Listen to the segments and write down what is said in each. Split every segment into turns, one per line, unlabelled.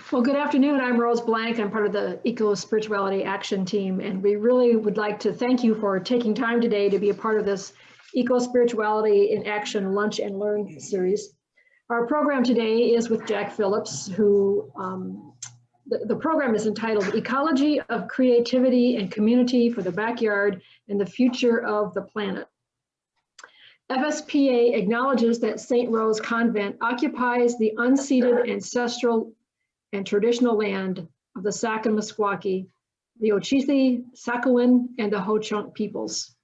Well, good afternoon. I'm Rose Blank. I'm part of the Eco Spirituality Action Team, and we really would like to thank you for taking time today to be a part of this Eco Spirituality in Action Lunch and Learn series. Our program today is with Jack Phillips, who the program is entitled Ecology of Creativity and Community for the Backyard and the Future of the Planet. FSPA acknowledges that St. Rose Convent occupies the unceded ancestral and traditional land of the Sac and Meskwaki, the Ochithi, Sakowin, and the Ho-Chunk peoples.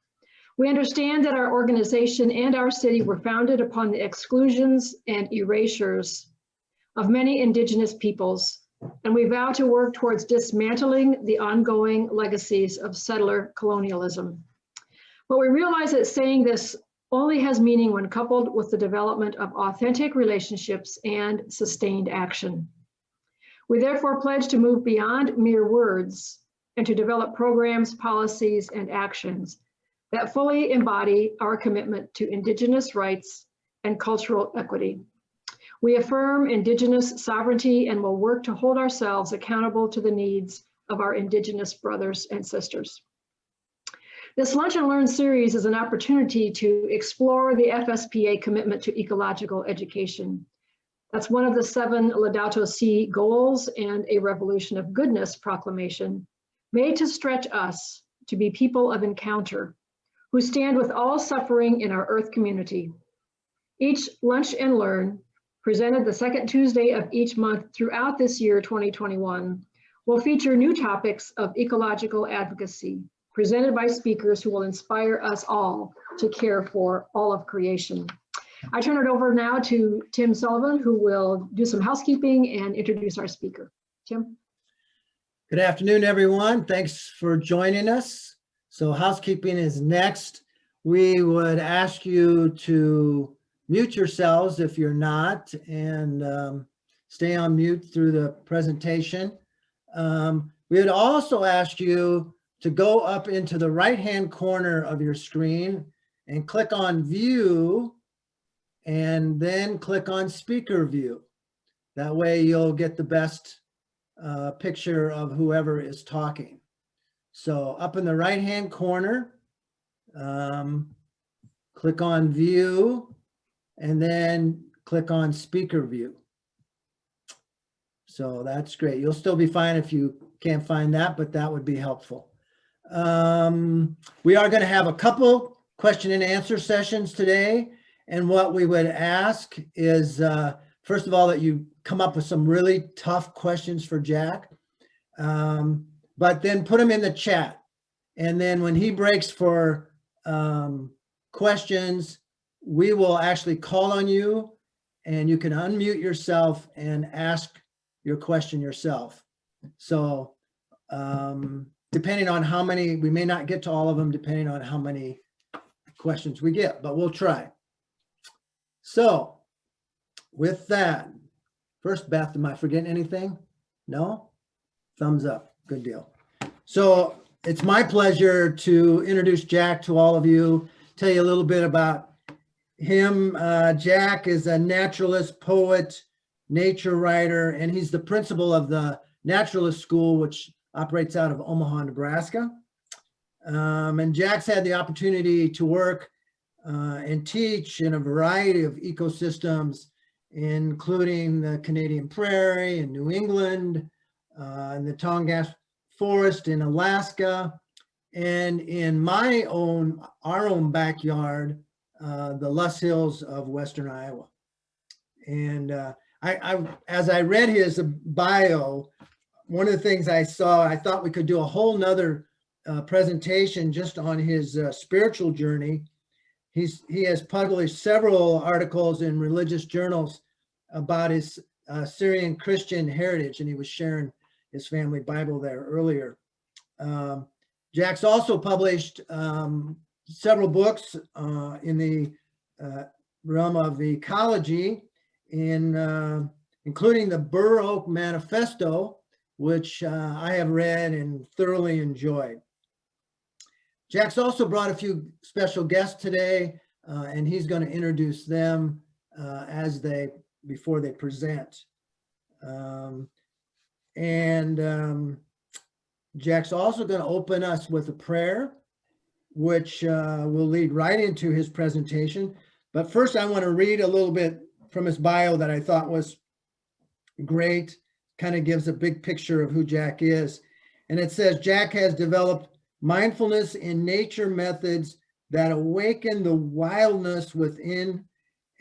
We understand that our organization and our city were founded upon the exclusions and erasures of many indigenous peoples, and we vow to work towards dismantling the ongoing legacies of settler colonialism. But we realize that saying this only has meaning when coupled with the development of authentic relationships and sustained action. We therefore pledge to move beyond mere words and to develop programs, policies, and actions that fully embody our commitment to Indigenous rights and cultural equity. We affirm Indigenous sovereignty and will work to hold ourselves accountable to the needs of our Indigenous brothers and sisters. This Lunch and Learn series is an opportunity to explore the FSPA commitment to ecological education. That's one of the 7 Laudato Si goals and a Revolution of Goodness proclamation made to stretch us to be people of encounter who stand with all suffering in our earth community. Each Lunch and Learn, presented the second Tuesday of each month throughout this year, 2021, will feature new topics of ecological advocacy, presented by speakers who will inspire us all to care for all of creation. I turn it over now to Tim Sullivan, who will do some housekeeping and introduce our speaker. Tim.
Good afternoon, everyone. Thanks for joining us. So housekeeping is next. We would ask you to mute yourselves if you're not, and stay on mute through the presentation. We would also ask you to go up into the right-hand corner of your screen and click on View, and then click on Speaker View. That way you'll get the best picture of whoever is talking. So up in the right-hand corner, click on View, and then click on Speaker View. So that's great. You'll still be fine if you can't find that, but that would be helpful. We are going to have a couple question and answer sessions today. And what we would ask is, first of all, that you come up with some really tough questions for Jack, but then put them in the chat. And then when he breaks for questions, we will actually call on you, and you can unmute yourself and ask your question yourself. So depending on how many, we may not get to all of them, depending on how many questions we get, but we'll try. So with that, first, Beth, am I forgetting anything? No? Thumbs up. Good deal. So it's my pleasure to introduce Jack to all of you, tell you a little bit about him. Jack is a naturalist, poet, nature writer, and he's the principal of the Naturalist School, which operates out of Omaha, Nebraska. And Jack's had the opportunity to work and teach in a variety of ecosystems, including the Canadian prairie in New England, and the Tongass forest in Alaska, and in our own backyard, the Luss Hills of Western Iowa. And as I read his bio, one of the things I saw, I thought we could do a whole nother presentation just on his spiritual journey. He has published several articles in religious journals about his Syrian Christian heritage, and he was sharing his family Bible there earlier. Jack's also published several books in the realm of ecology, including the Burr Oak Manifesto, which I have read and thoroughly enjoyed. Jack's also brought a few special guests today, and he's going to introduce them before they present. And Jack's also going to open us with a prayer, which will lead right into his presentation. But first, I want to read a little bit from his bio that I thought was great. Kind of gives a big picture of who Jack is. And it says, Jack has developed mindfulness in nature methods that awaken the wildness within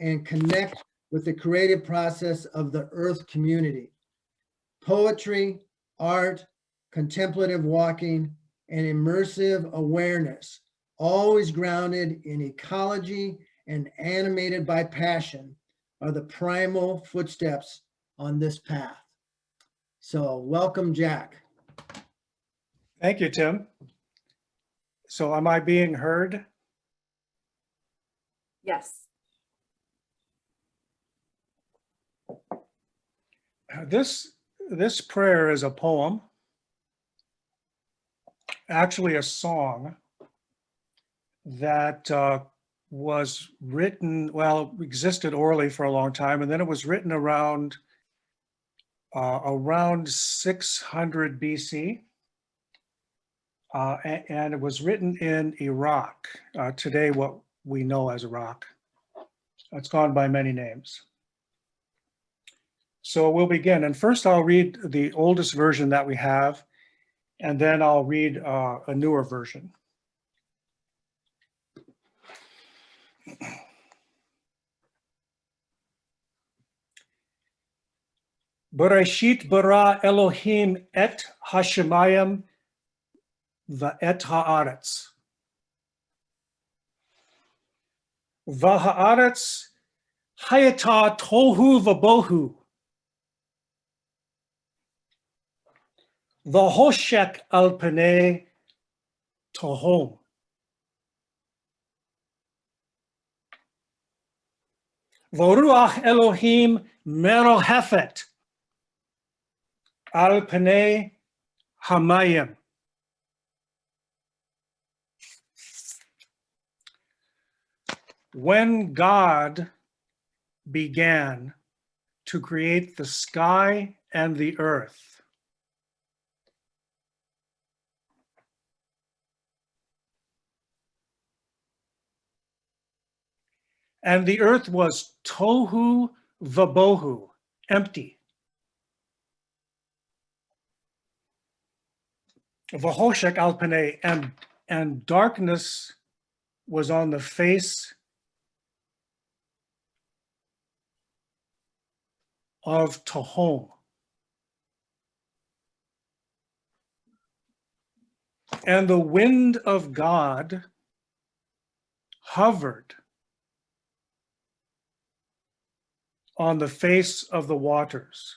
and connect with the creative process of the earth community. Poetry, art, contemplative walking, and immersive awareness, always grounded in ecology and animated by passion, are the primal footsteps on this path. So welcome, Jack.
Thank you, Tim. So am I being heard?
Yes.
This prayer is a poem, actually a song that was written, well, existed orally for a long time, and then it was written around 600 BC. And it was written in Iraq, today what we know as Iraq. It's gone by many names. So we'll begin. And first I'll read the oldest version that we have, and then I'll read a newer version. Bereshit bara Elohim et hashemayim va'et haaretz. Va'haaretz hayata tohu v'bohu. V'hoshek al penei tohom. V'ruach Elohim merohefet al penei hamayim. When God began to create the sky and the earth, and the earth was tohu vabohu, empty. Vahoshek al penei, and darkness was on the face of Tohom. And the wind of God hovered on the face of the waters.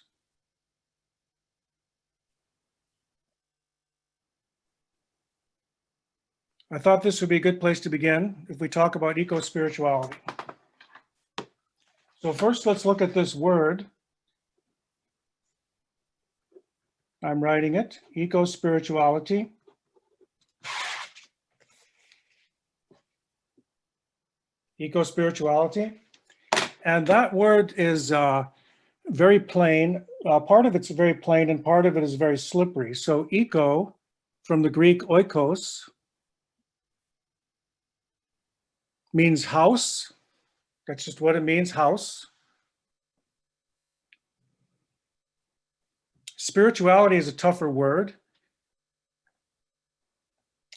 I thought this would be a good place to begin if we talk about eco-spirituality. So first, let's look at this word. I'm writing it, eco-spirituality. Eco-spirituality. And that word is very plain. Part of it's very plain and part of it is very slippery. So eco, from the Greek oikos, means house. That's just what it means, house. Spirituality is a tougher word,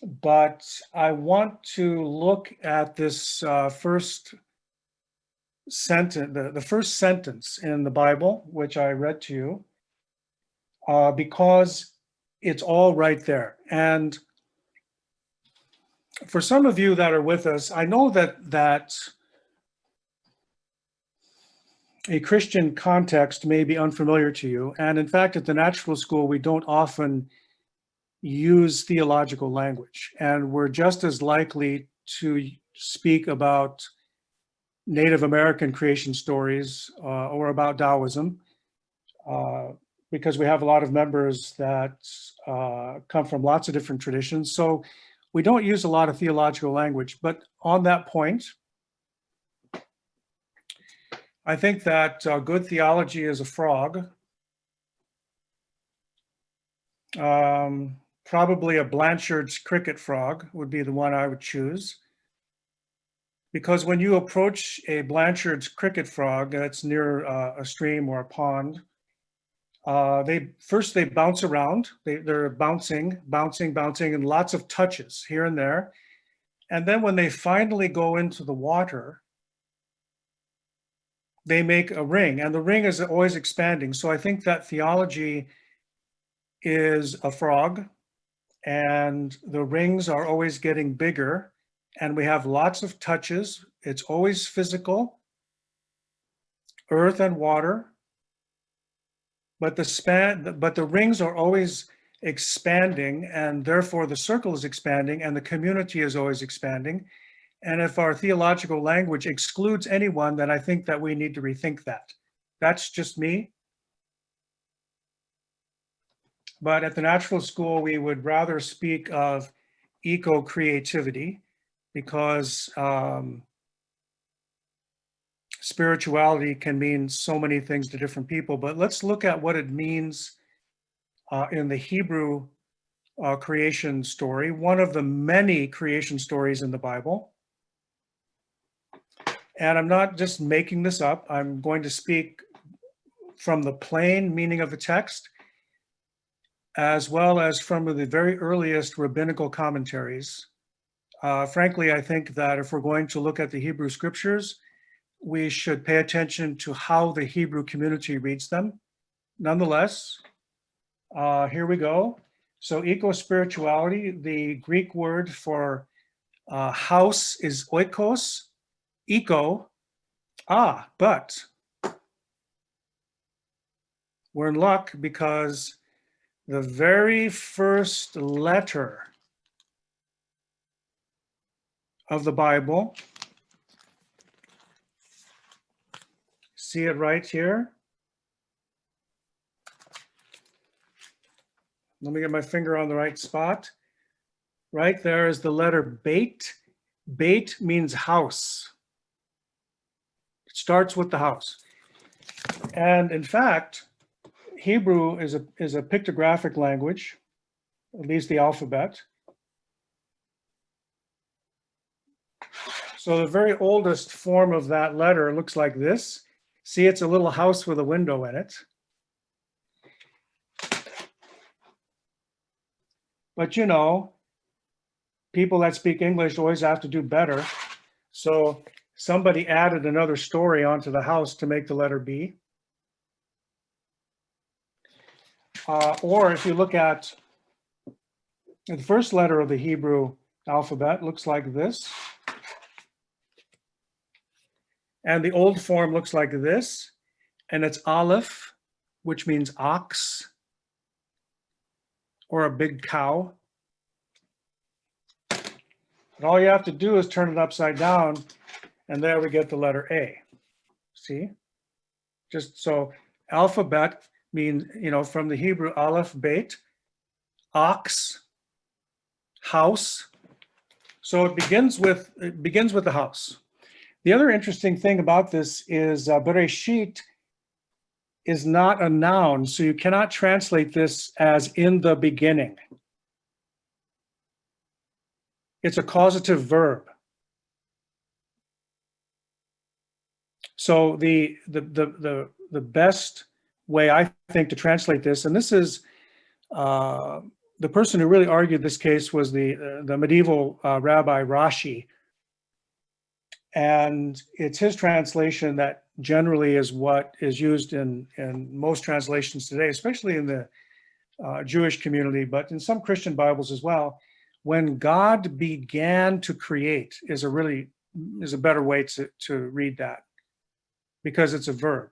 but I want to look at this first sentence, the first sentence in the Bible, which I read to you, because it's all right there. And for some of you that are with us, I know that a Christian context may be unfamiliar to you. And in fact, at the natural school, we don't often use theological language. And we're just as likely to speak about Native American creation stories or about Taoism, because we have a lot of members that come from lots of different traditions. So we don't use a lot of theological language. But on that point, I think that good theology is a frog, Probably a Blanchard's cricket frog would be the one I would choose. Because when you approach a Blanchard's cricket frog that's near a stream or a pond, they bounce around. They're bouncing, and lots of touches here and there. And then when they finally go into the water, they make a ring, and the ring is always expanding. So I think that theology is a frog, and the rings are always getting bigger, and we have lots of touches. It's always physical, earth and water, but the rings are always expanding, and therefore the circle is expanding, and the community is always expanding. And if our theological language excludes anyone, then I think that we need to rethink that. That's just me. But at the natural school, we would rather speak of eco-creativity, because spirituality can mean so many things to different people. But let's look at what it means in the Hebrew creation story, one of the many creation stories in the Bible. And I'm not just making this up. I'm going to speak from the plain meaning of the text, as well as from the very earliest rabbinical commentaries. Frankly, I think that if we're going to look at the Hebrew scriptures, we should pay attention to how the Hebrew community reads them. Nonetheless, here we go. So eco-spirituality, the Greek word for house is oikos, eco. But we're in luck, because the very first letter of the Bible, see it right here. Let me get my finger on the right spot. Right there is the letter Beit. Beit means house. It starts with the house. And in fact, Hebrew is a pictographic language, at least the alphabet. So the very oldest form of that letter looks like this. See, it's a little house with a window in it. But you know, people that speak English always have to do better. So somebody added another story onto the house to make the letter B. Or if you look at the first letter of the Hebrew alphabet, looks like this. And the old form looks like this. And it's Aleph, which means ox or a big cow. And all you have to do is turn it upside down, and there we get the letter A. See? Just so alphabet means, you know, from the Hebrew Aleph, Beit, ox, house. So it begins with the house. The other interesting thing about this is Bereshit is not a noun, so you cannot translate this as in the beginning. It's a causative verb. So the best way I think to translate this, and this is the person who really argued this case was the medieval Rabbi Rashi. And it's his translation that generally is what is used in most translations today, especially in the Jewish community, but in some Christian Bibles as well. When God began to create is a better way to read that, because it's a verb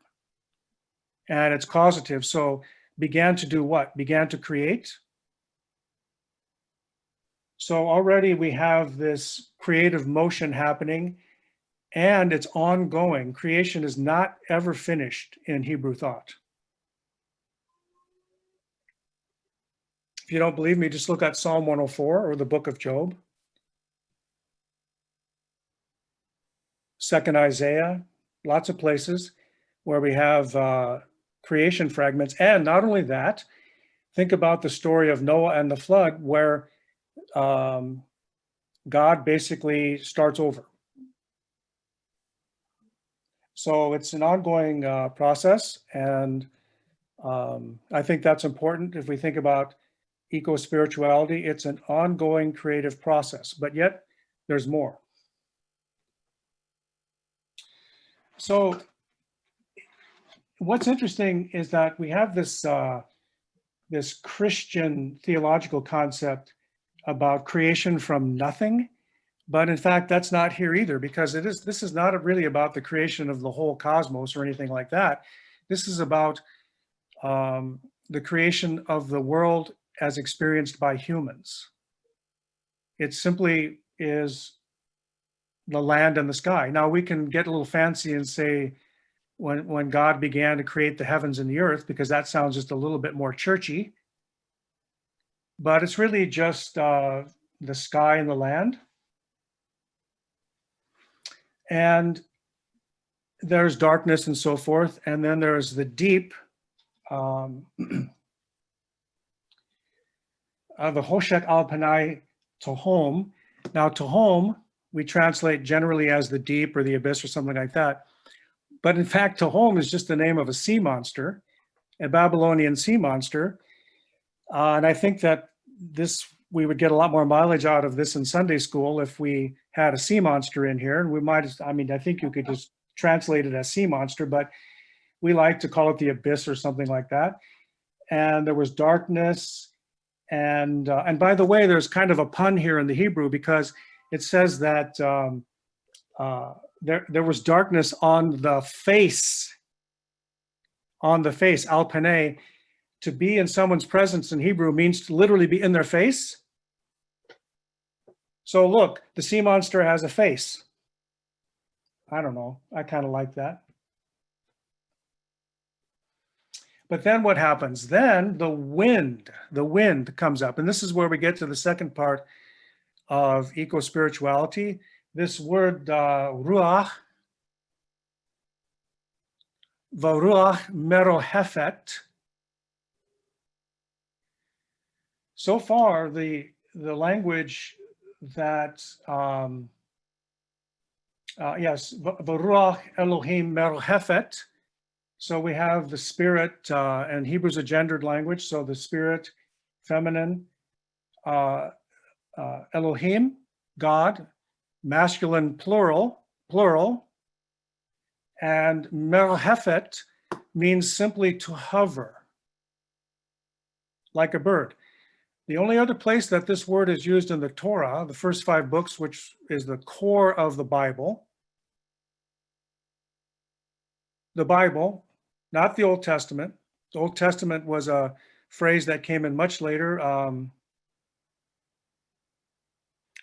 and it's causative. So began to do what? Began to create. So already we have this creative motion happening, and it's ongoing. Creation is not ever finished in Hebrew thought. If you don't believe me, just look at Psalm 104 or the book of Job. 2nd Isaiah, lots of places where we have creation fragments. And not only that, think about the story of Noah and the flood, where God basically starts over. So it's an ongoing process, and I think that's important. If we think about eco-spirituality, it's an ongoing creative process, but yet there's more. So what's interesting is that we have this this Christian theological concept about creation from nothing, but in fact that's not here either, because this is not really about the creation of the whole cosmos or anything like that. This is about the creation of the world as experienced by humans. It simply is the land and the sky. Now we can get a little fancy and say when God began to create the heavens and the earth, because that sounds just a little bit more churchy, but it's really just the sky and the land. And there's darkness and so forth. And then there's the deep, the Hoshek al Panai Tohom. Now Tohom, we translate generally as the deep or the abyss or something like that. But in fact, Tohom is just the name of a sea monster, a Babylonian sea monster. And I think that we would get a lot more mileage out of this in Sunday school if we had a sea monster in here. And we might, I think you could just translate it as sea monster, but we like to call it the abyss or something like that. And there was darkness. And by the way, there's kind of a pun here in the Hebrew, because it says that there was darkness on the face, al panei. To be in someone's presence in Hebrew means to literally be in their face. So look, the sea monster has a face. I don't know, I kind of like that. But then what happens? Then the wind comes up. And this is where we get to the second part of eco-spirituality. This word ruach, varuach merohefet. So far, the language that, yes, varuach Elohim merohefet. So we have the spirit, and Hebrew's a gendered language, so the spirit, feminine, Elohim, God, masculine, plural, and merhefet means simply to hover, like a bird. The only other place that this word is used in the Torah, the first 5 books, which is the core of the Bible, not the Old Testament. The Old Testament was a phrase that came in much later.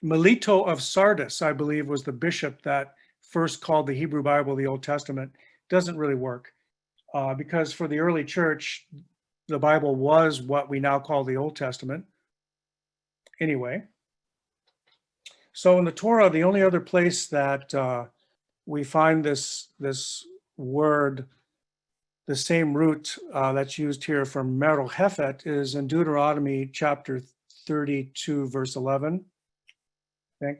Melito of Sardis, I believe, was the bishop that first called the Hebrew Bible the Old Testament. Doesn't really work because for the early church, the Bible was what we now call the Old Testament. Anyway, so in the Torah, the only other place that we find this word, the same root that's used here for merohefet, is in Deuteronomy chapter 32, verse 11, I think.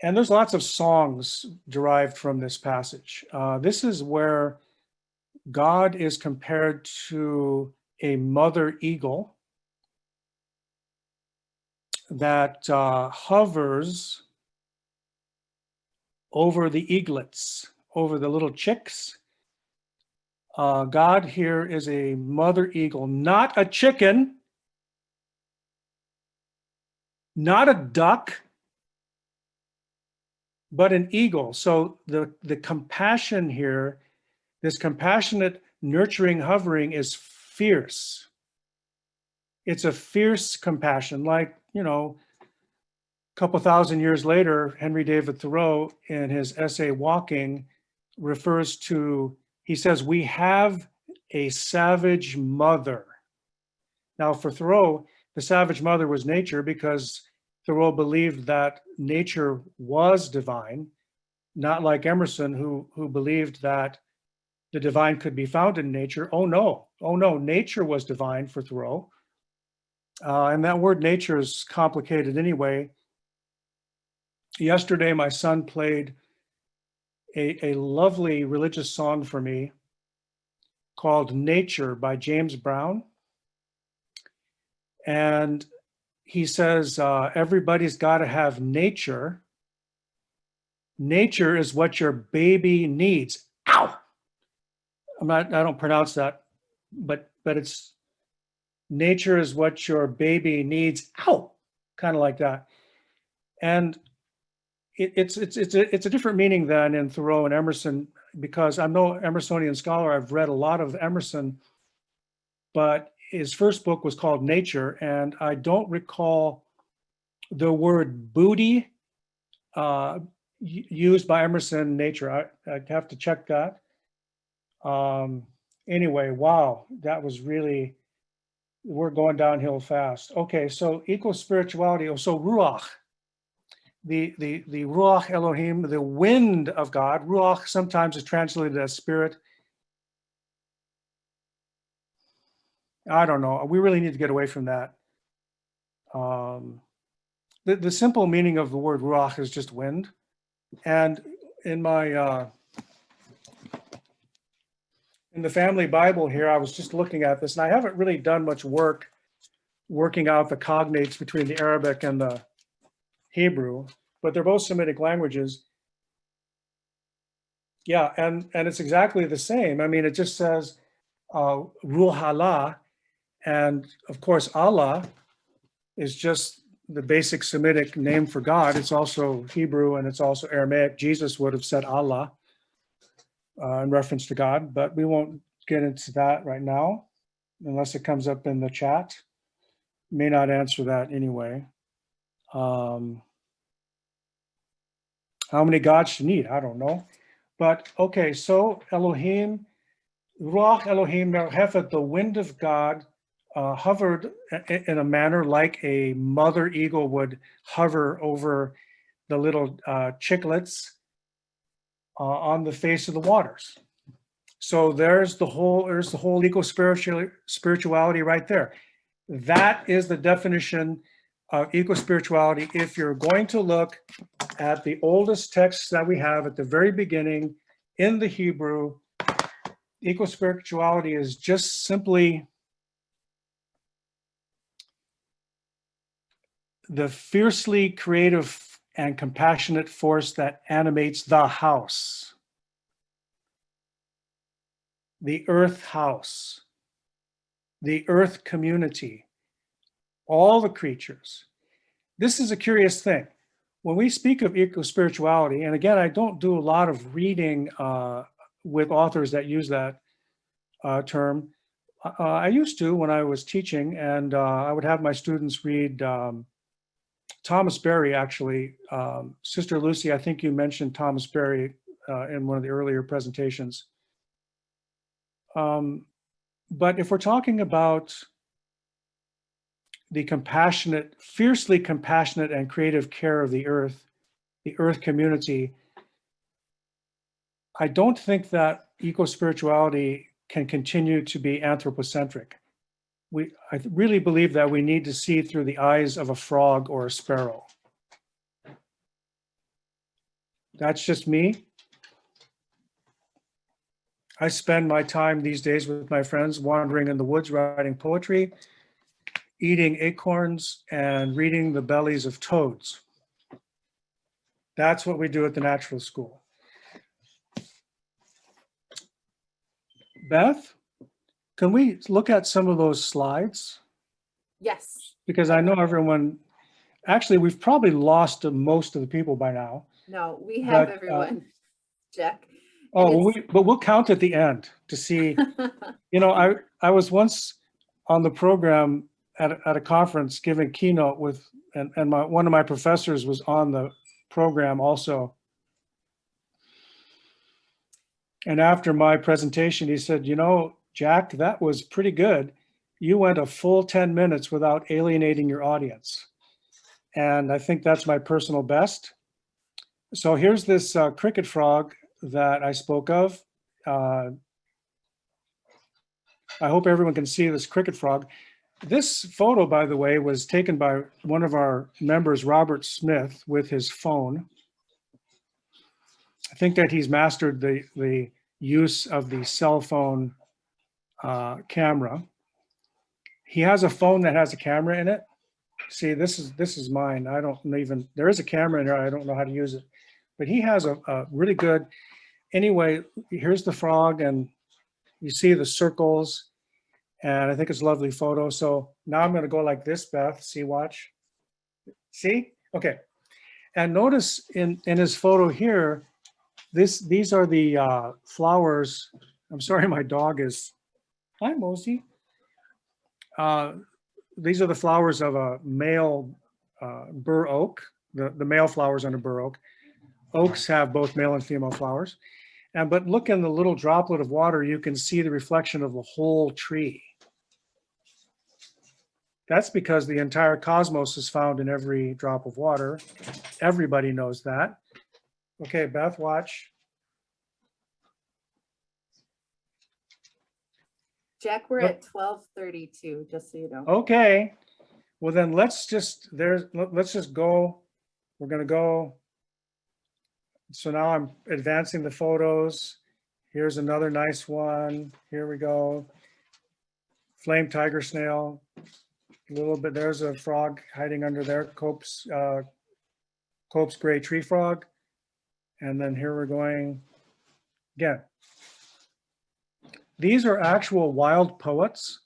And there's lots of songs derived from this passage. This is where God is compared to a mother eagle that hovers over the eaglets, over the little chicks. God here is a mother eagle, not a chicken, not a duck, but an eagle. So the compassion here, this compassionate, nurturing, hovering is fierce. It's a fierce compassion, like, a couple thousand years later, Henry David Thoreau, in his essay Walking, refers to, he says, we have a savage mother. Now, for Thoreau, the savage mother was nature, because Thoreau believed that nature was divine, not like Emerson, who believed that the divine could be found in nature. Oh no, nature was divine for Thoreau. And that word nature is complicated anyway. Yesterday, my son played a lovely religious song for me called Nature by James Brown. And he says, everybody's got to have nature. Nature is what your baby needs. Ow! I don't pronounce that, but it's nature is what your baby needs. Ow! Kind of like that. And it's a different meaning than in Thoreau and Emerson, because I'm no Emersonian scholar. I've read a lot of Emerson, but his first book was called Nature, and I don't recall the word booty used by Emerson. Nature. I'd have to check that. Anyway, wow, that was really, we're going downhill fast. Okay, so eco-spirituality. So ruach. The Ruach Elohim, the wind of God. Ruach sometimes is translated as spirit. I don't know. We really need to get away from that. The simple meaning of the word Ruach is just wind. And in my in the family Bible here, I was just looking at this, and I haven't really done much work working out the cognates between the Arabic and the Hebrew, but they're both Semitic languages. Yeah, and it's exactly the same. I mean, it just says Ruh Allah, and of course Allah is just the basic Semitic name for God. It's also Hebrew and it's also Aramaic. Jesus would have said Allah in reference to God, but we won't get into that right now unless it comes up in the chat. May not answer that anyway. How many gods you need? I don't know. But okay, so Elohim, Ruach Elohim Merhefet, the wind of God, hovered in a manner like a mother eagle would hover over the little chicklets on the face of the waters. So there's the whole eco-spirituality right there. That is the definition of eco-spirituality. If you're going to look at the oldest texts that we have at the very beginning in the Hebrew, eco-spirituality is just simply the fiercely creative and compassionate force that animates the house, the earth house, the earth community, all the creatures. This is a curious thing. When we speak of eco-spirituality, and again, I don't do a lot of reading with authors that use that term. I used to when I was teaching, and I would have my students read Thomas Berry, actually. Sister Lucy, I think you mentioned Thomas Berry in one of the earlier presentations. But if we're talking about the compassionate, fiercely compassionate and creative care of the earth community, I don't think that eco-spirituality can continue to be anthropocentric. I really believe that we need to see through the eyes of a frog or a sparrow. That's just me. I spend my time these days with my friends wandering in the woods, writing poetry, eating acorns, and reading the bellies of toads. That's what we do at the Natural School. Beth, can we look at some of those slides?
Yes.
Because I know everyone, actually, we've probably lost most of the people by now.
No, we have
But,
everyone, Jack.
Oh, but we'll count at the end to see. You know, I was once on the program at a conference giving keynote with, and one of my professors was on the program also. And after my presentation, he said, you know, Jack, that was pretty good. You went a full 10 minutes without alienating your audience. And I think that's my personal best. So here's this cricket frog that I spoke of. I hope everyone can see this cricket frog. This photo, by the way, was taken by one of our members, Robert Smith, with his phone. I think that he's mastered the use of the cell phone camera. He has a phone that has a camera in it. See, this is mine. I don't even, there is a camera in there. I don't know how to use it, but he has a really good, anyway, here's the frog and you see the circles and I think it's a lovely photo. So now I'm going to go like this, Beth, see, watch, see? Okay. And notice in his photo here, these are the flowers. I'm sorry, my dog is, hi, Mosey. These are the flowers of a male bur oak, the male flowers on a bur oak. Oaks have both male and female flowers. But look in the little droplet of water, you can see the reflection of the whole tree. That's because the entire cosmos is found in every drop of water. Everybody knows that. Okay, Beth, watch.
Jack, we're at 12:32, just so you know.
Okay. Well, then let's just go. We're going to go. So now I'm advancing the photos. Here's another nice one. Here we go. Flame tiger snail. A little bit, there's a frog hiding under there. Cope's gray tree frog. And then here we're going again. These are actual wild poets.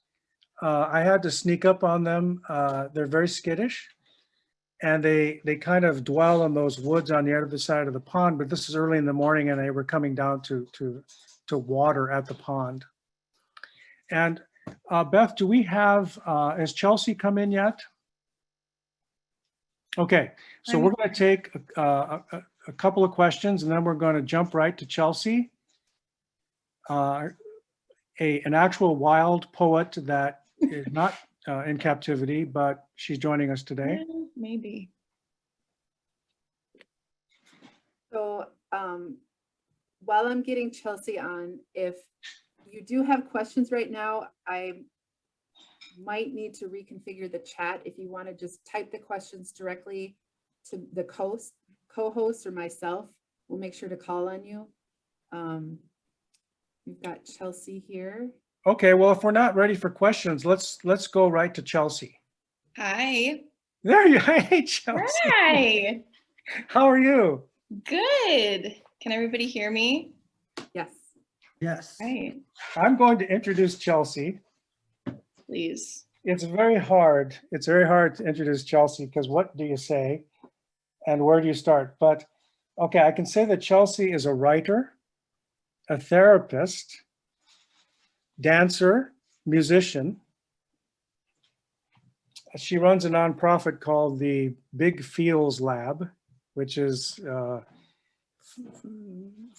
I had to sneak up on them. They're very skittish. And they kind of dwell in those woods on the other side of the pond, but this is early in the morning and they were coming down to water at the pond. And Beth, do we have, has Chelsea come in yet? Okay, so we're going to take a couple of questions and then we're going to jump right to Chelsea. An actual wild poet that is not in captivity, but she's joining us today.
Maybe.
So while I'm getting Chelsea on, if you do have questions right now, I might need to reconfigure the chat. If you want to just type the questions directly to the co-host or myself, we'll make sure to call on you. We've got Chelsea here.
Okay, well, if we're not ready for questions, let's go right to Chelsea.
Hi.
There you are. Hey, Chelsea.
Hi.
How are you?
Good. Can everybody hear me?
Yes.
Yes.
Right.
I'm going to introduce Chelsea.
Please.
It's very hard. It's very hard to introduce Chelsea because what do you say and where do you start? But okay, I can say that Chelsea is a writer, a therapist, dancer, musician. She runs a nonprofit called the Big Feels Lab, which is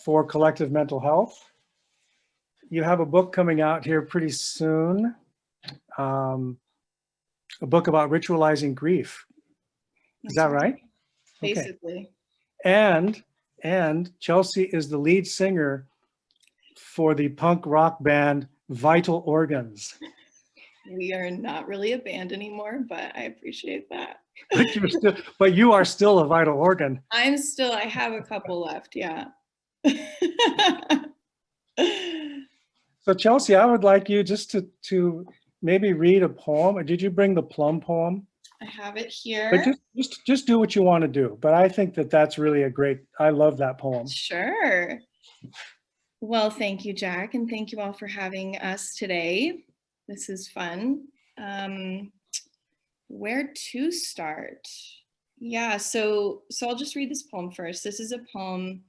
for collective mental health. You have a book coming out here pretty soon, a book about ritualizing grief. Is that right? Okay.
Basically.
And Chelsea is the lead singer for the punk rock band Vital Organs.
We are not really a band anymore, but I appreciate that.
But you are still a vital organ.
I have a couple left, yeah.
So Chelsea, I would like you just to maybe read a poem. Did you bring the plum poem?
I have it here.
But just do what you want to do. But I think that that's really I love that poem.
Sure. Well, thank you, Jack, and thank you all for having us today. This is fun. Where to start? Yeah, so I'll just read this poem first. This is a poem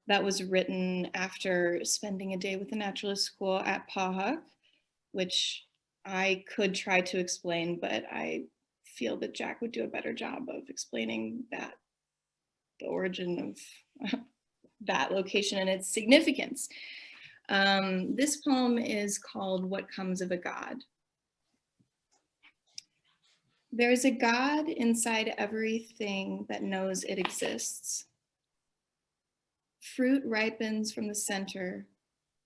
that was written after spending a day with the naturalist school at Pahuk, which I could try to explain, but I feel that Jack would do a better job of explaining that, the origin of that location and its significance. This poem is called What Comes of a God. There is a God inside everything that knows it exists. Fruit ripens from the center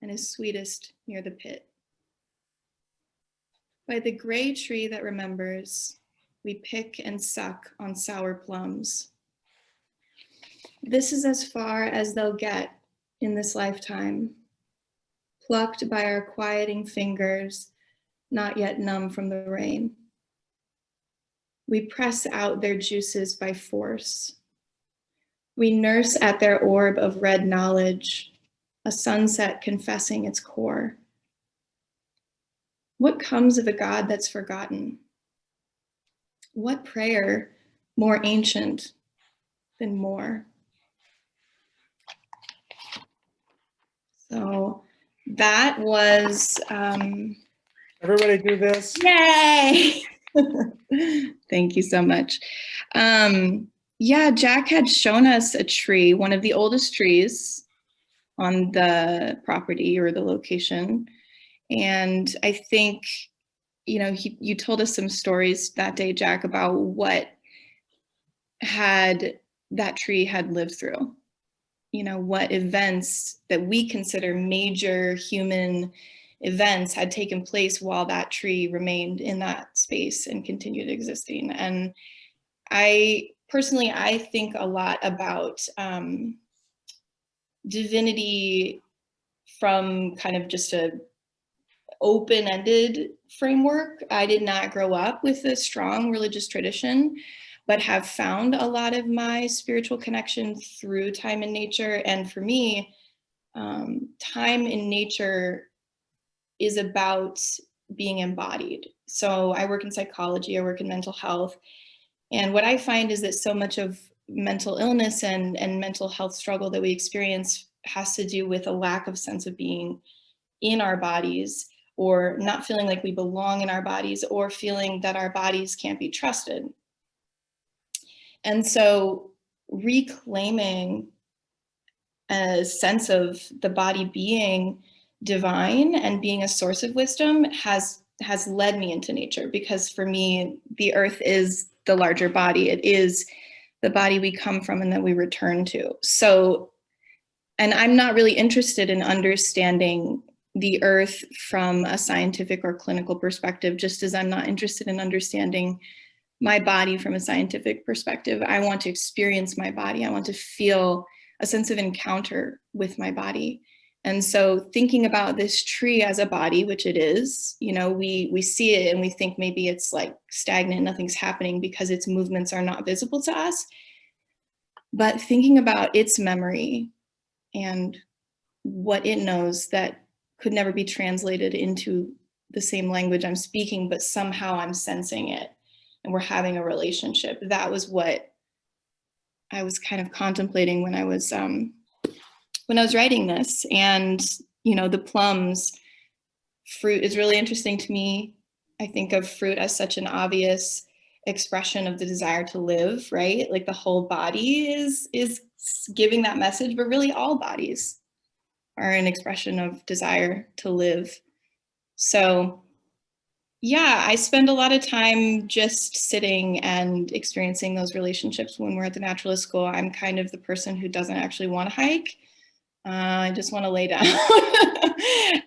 and is sweetest near the pit. By the gray tree that remembers, we pick and suck on sour plums. This is as far as they'll get in this lifetime, plucked by our quieting fingers, not yet numb from the rain. We press out their juices by force. We nurse at their orb of red knowledge, a sunset confessing its core. What comes of a God that's forgotten? What prayer more ancient than more? So that was,
Everybody do this.
yay! Thank you so much. Yeah, Jack had shown us a tree, one of the oldest trees on the property or the location. And I think, you know, you told us some stories that day, Jack, about what that tree had lived through. You know, what events that we consider major human events had taken place while that tree remained in that space and continued existing. And I think a lot about divinity from kind of just a open-ended framework. I did not grow up with a strong religious tradition, but have found a lot of my spiritual connection through time in nature. And for me, time in nature is about being embodied. So I work in psychology, I work in mental health. And what I find is that so much of mental illness and mental health struggle that we experience has to do with a lack of sense of being in our bodies, or not feeling like we belong in our bodies, or feeling that our bodies can't be trusted. And so reclaiming a sense of the body being divine and being a source of wisdom has led me into nature, because for me, the earth is the larger body. It is the body we come from and that we return to. So, and I'm not really interested in understanding the earth from a scientific or clinical perspective, just as I'm not interested in understanding my body from a scientific perspective. I want to experience my body. I want to feel a sense of encounter with my body. And so thinking about this tree as a body, which it is, you know, we see it and we think maybe it's like stagnant, nothing's happening because its movements are not visible to us. But thinking about its memory and what it knows that could never be translated into the same language I'm speaking, but somehow I'm sensing it and we're having a relationship. That was what I was kind of contemplating when I was writing this. And, you know, the plums, fruit is really interesting to me. I think of fruit as such an obvious expression of the desire to live, right? Like the whole body is giving that message, but really all bodies are an expression of desire to live. So yeah, I spend a lot of time just sitting and experiencing those relationships when we're at the naturalist school. I'm kind of the person who doesn't actually want to hike. I just want to lay down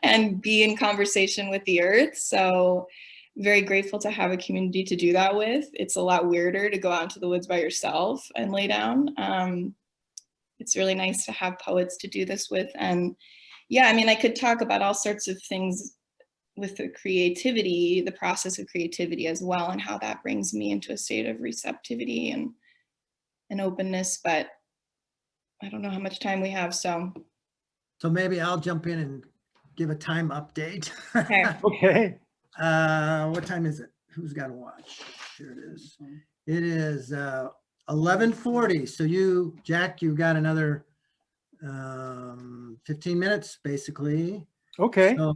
and be in conversation with the earth. So very grateful to have a community to do that with. It's a lot weirder to go out into the woods by yourself and lay down. It's really nice to have poets to do this with. And yeah, I mean, I could talk about all sorts of things with the creativity, the process of creativity as well, and how that brings me into a state of receptivity and openness, but I don't know how much time we have, so.
So maybe I'll jump in and give a time update.
Okay.
Okay.
What time is it? Who's got to watch? Here it is. It is 11:40. So you, Jack, you got another 15 minutes, basically.
Okay.
So,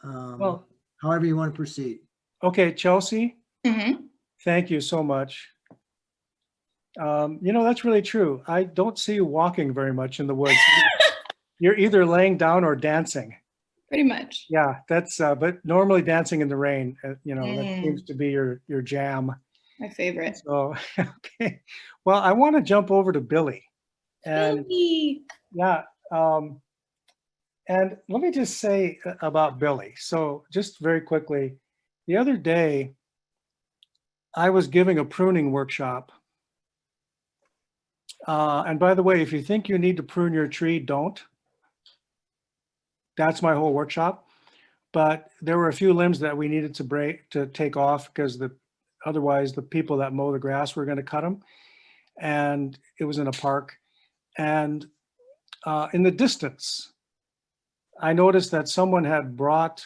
Well,
however you want to proceed.
okay, Chelsea,
Mm-hmm.
thank you so much. You know, that's really true. I don't see you walking very much in the woods. You're either laying down or dancing.
Pretty much.
Yeah, that's, but normally dancing in the rain, you know, that
Mm.
seems to be your jam.
My favorite.
So, okay. Well, I want to jump over to Billy. And
Billy.
yeah, and let me just say about Billy. So just very quickly, The other day, I was giving a pruning workshop. And by the way, if you think you need to prune your tree, don't. That's my whole workshop. But there were a few limbs that we needed to take off because otherwise the people that mow the grass were going to cut them. And it was in a park. And in the distance, I noticed that someone had brought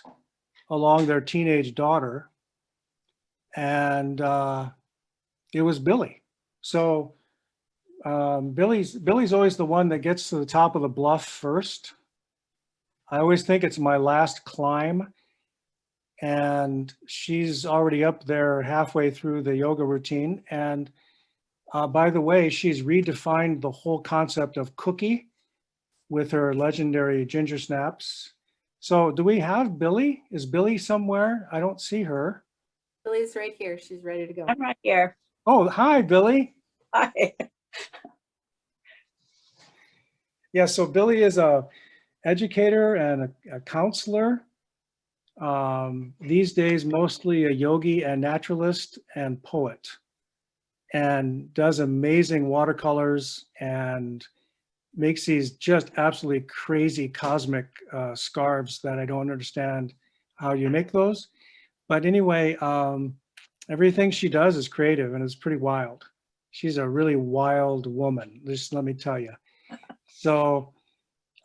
along their teenage daughter, and it was Billy. So Billy's always the one that gets to the top of the bluff first. I always think it's my last climb, and she's already up there halfway through the yoga routine. And by the way, she's redefined the whole concept of cookie with her legendary ginger snaps. So do we have Billy? Is Billy somewhere? I don't see her.
Lily's right here. She's ready to go.
I'm right here.
Oh, hi, Billy.
Hi.
Yeah, so Billy is a educator and a counselor. These days, mostly a yogi and naturalist and poet, and does amazing watercolors and makes these just absolutely crazy cosmic scarves that I don't understand how you make those. But anyway, everything she does is creative and it's pretty wild. She's a really wild woman, just let me tell you. So,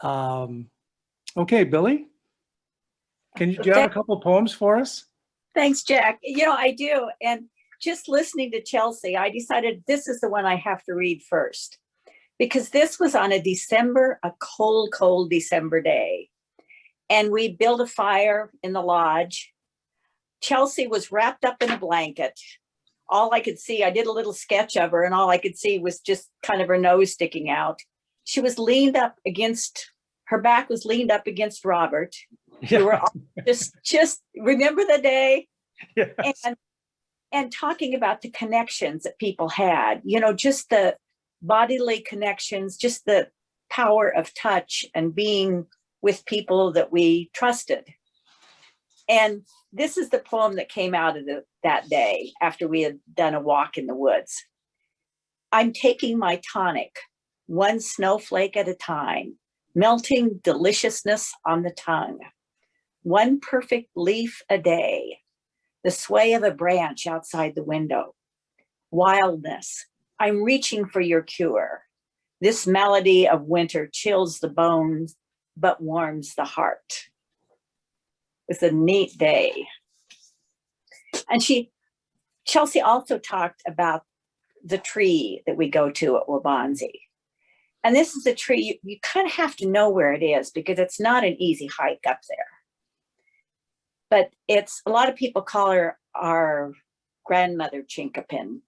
okay, Billy, do you have a couple poems for us?
Thanks, Jack. You know, I do. And just listening to Chelsea, I decided this is the one I have to read first, because this was on a cold, cold December day. And we built a fire in the lodge. Chelsea was wrapped up in a blanket. All I could see, I did a little sketch of her, and all I could see was just kind of her nose sticking out. She was leaned up against, her back was leaned up against Robert.
Yeah.
We were all just remember the day.
Yes.
And talking about the connections that people had, you know, just the bodily connections, just the power of touch and being with people that we trusted. And this is the poem that came out of that day after we had done a walk in the woods. I'm taking my tonic, one snowflake at a time, melting deliciousness on the tongue. One perfect leaf a day, the sway of a branch outside the window. Wildness, I'm reaching for your cure. This melody of winter chills the bones, but warms the heart. It's a neat day. And Chelsea also talked about the tree that we go to at Wabanzi. And this is a tree, you kind of have to know where it is because it's not an easy hike up there. But it's, a lot of people call her our grandmother Chinkapin.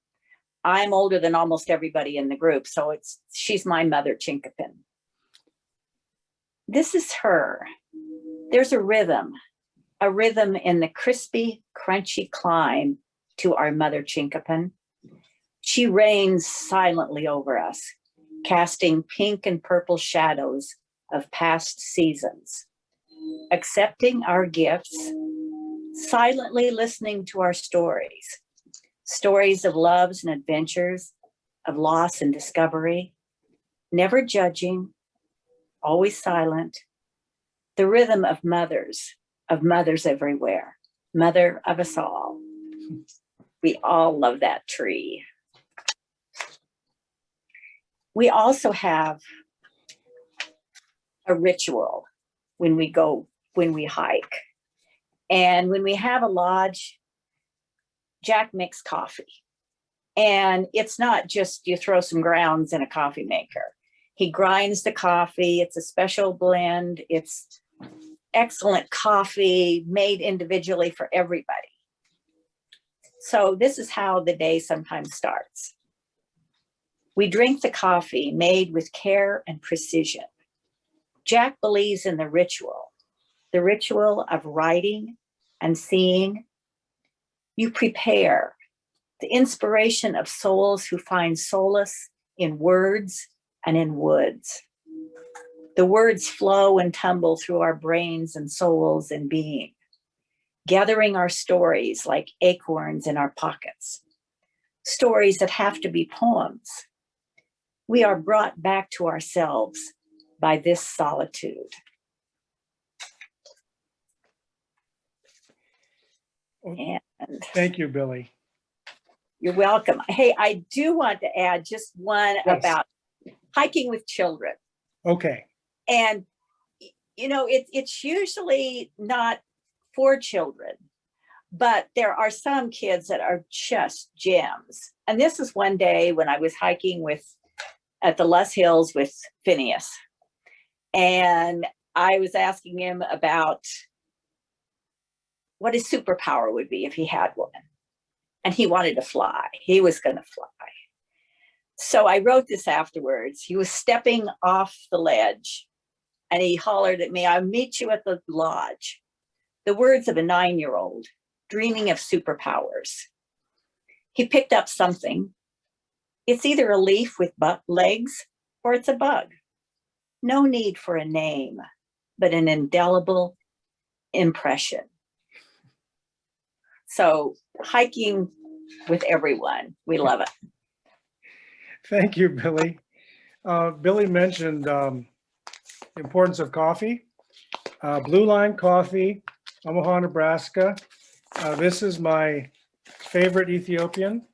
I'm older than almost everybody in the group, so she's my mother Chinkapin. This is her. There's a rhythm in the crispy, crunchy climb to our mother Chinkapin. She reigns silently over us, casting pink and purple shadows of past seasons, accepting our gifts, silently listening to our stories of loves and adventures, of loss and discovery, never judging, always silent, the rhythm of mothers everywhere, mother of us all. We all love that tree. We also have a ritual when we hike. And when we have a lodge, Jack makes coffee. And it's not just you throw some grounds in a coffee maker. He grinds the coffee. It's a special blend. It's excellent coffee made individually for everybody. So this is how the day sometimes starts. We drink the coffee made with care and precision. Jack believes in the ritual of writing and seeing. You prepare the inspiration of souls who find solace in words and in woods. The words flow and tumble through our brains and souls and being. gathering our stories like acorns in our pockets, stories that have to be poems. We are brought back to ourselves by this solitude. And
Thank you, Billy.
you're welcome. Hey, I do want to add just one
Yes.
about hiking with children.
Okay.
And, you know, it's usually not for children, but there are some kids that are just gems. And this is one day when I was hiking at the Les Hills with Phineas. And I was asking him about what his superpower would be if he had one. And he wanted to fly. He was going to fly. So I wrote this afterwards. He was stepping off the ledge and he hollered at me, "I'll meet you at the lodge." The words of a 9-year-old dreaming of superpowers. He picked up something. It's either a leaf with legs or it's a bug. No need for a name, but an indelible impression. So hiking with everyone, we love it.
Thank you, Billy. Billy mentioned the importance of coffee. Blue Line Coffee, Omaha, Nebraska. This is my favorite Ethiopian.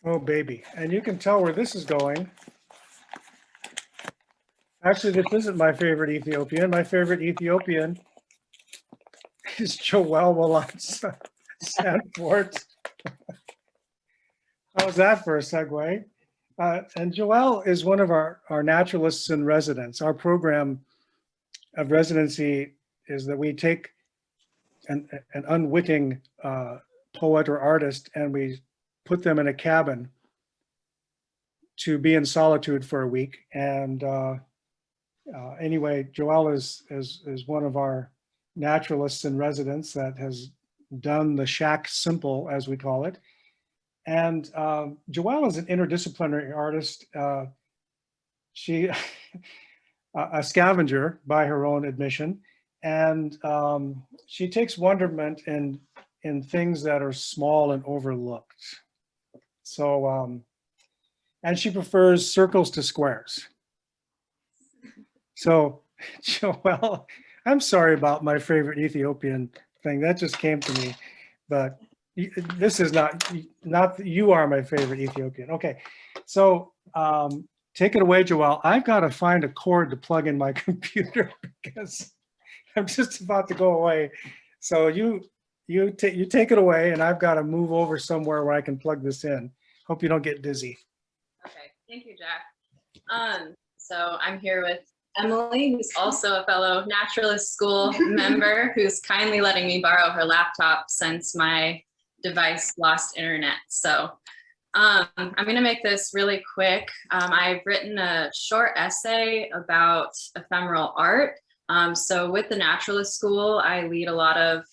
Oh, baby. And you can tell where this is going. Actually, this isn't my favorite Ethiopian. My favorite Ethiopian is Joelle Willots Sandfort. How's that for a segue? And Joelle is one of our naturalists in residence. Our program of residency is that we take an unwitting poet or artist and we put them in a cabin to be in solitude for a week. And anyway, Joelle is one of our naturalists in residence that has done the shack simple, as we call it. And Joelle is an interdisciplinary artist. She a scavenger by her own admission, and she takes wonderment in things that are small and overlooked. So, and she prefers circles to squares. So, Joelle, I'm sorry about my favorite Ethiopian thing. That just came to me, but this is not you are my favorite Ethiopian. Okay, so take it away, Joelle. I've got to find a cord to plug in my computer because I'm just about to go away. So you take it away, and I've got to move over somewhere where I can plug this in. Hope you don't get dizzy.
Okay, thank you, Jack. So I'm here with Emily, who's also a fellow naturalist school member, who's kindly letting me borrow her laptop since my device lost internet. So I'm going to make this really quick. I've written a short essay about ephemeral art. So with the naturalist school, I lead a lot of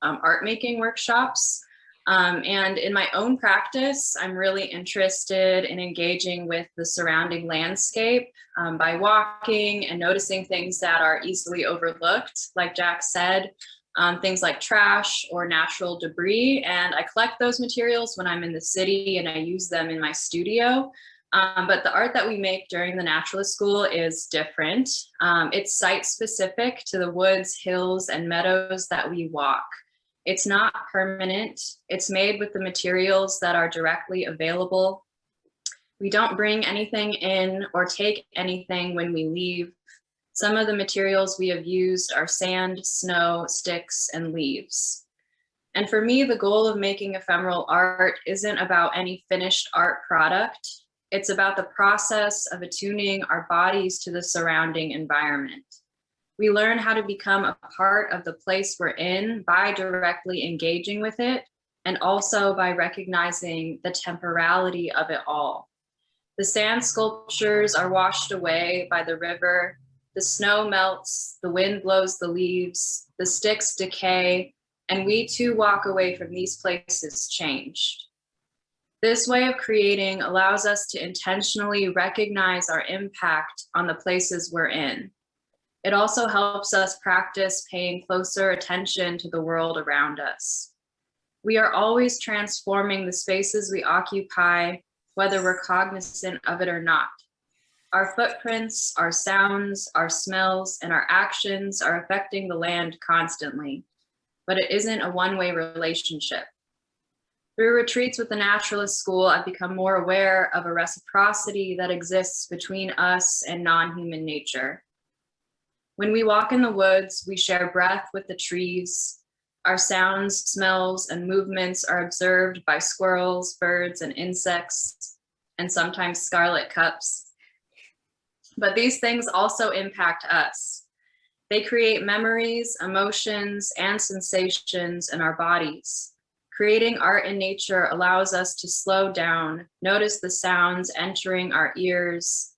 art making workshops. And in my own practice, I'm really interested in engaging with the surrounding landscape by walking and noticing things that are easily overlooked, like Jack said, things like trash or natural debris. And I collect those materials when I'm in the city and I use them in my studio. But the art that we make during the naturalist school is different. It's site specific to the woods, hills, and meadows that we walk. It's not permanent. It's made with the materials that are directly available. We don't bring anything in or take anything when we leave. Some of the materials we have used are sand, snow, sticks, and leaves. And for me, the goal of making ephemeral art isn't about any finished art product. It's about the process of attuning our bodies to the surrounding environment. We learn how to become a part of the place we're in by directly engaging with it, and also by recognizing the temporality of it all. The sand sculptures are washed away by the river, the snow melts, the wind blows the leaves, the sticks decay, and we too walk away from these places changed. This way of creating allows us to intentionally recognize our impact on the places we're in. It also helps us practice paying closer attention to the world around us. We are always transforming the spaces we occupy, whether we're cognizant of it or not. Our footprints, our sounds, our smells, and our actions are affecting the land constantly, but it isn't a one-way relationship. Through retreats with the Naturalist School, I've become more aware of a reciprocity that exists between us and non-human nature. When we walk in the woods, we share breath with the trees. Our sounds, smells, and movements are observed by squirrels, birds, and insects, and sometimes scarlet cups. But these things also impact us. They create memories, emotions, and sensations in our bodies. Creating art in nature allows us to slow down, notice the sounds entering our ears,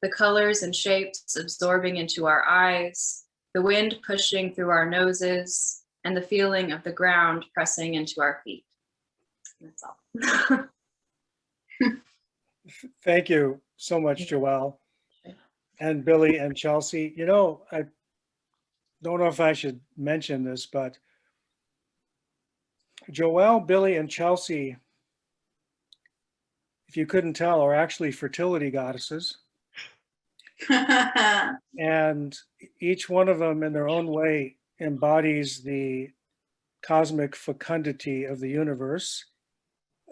the colors and shapes absorbing into our eyes, the wind pushing through our noses, and the feeling of the ground pressing into our feet. That's all.
Thank you so much, Joelle. And Billy and Chelsea. You know, I don't know if I should mention this, but Joelle, Billy, and Chelsea, if you couldn't tell, are actually fertility goddesses. And each one of them in their own way embodies the cosmic fecundity of the universe.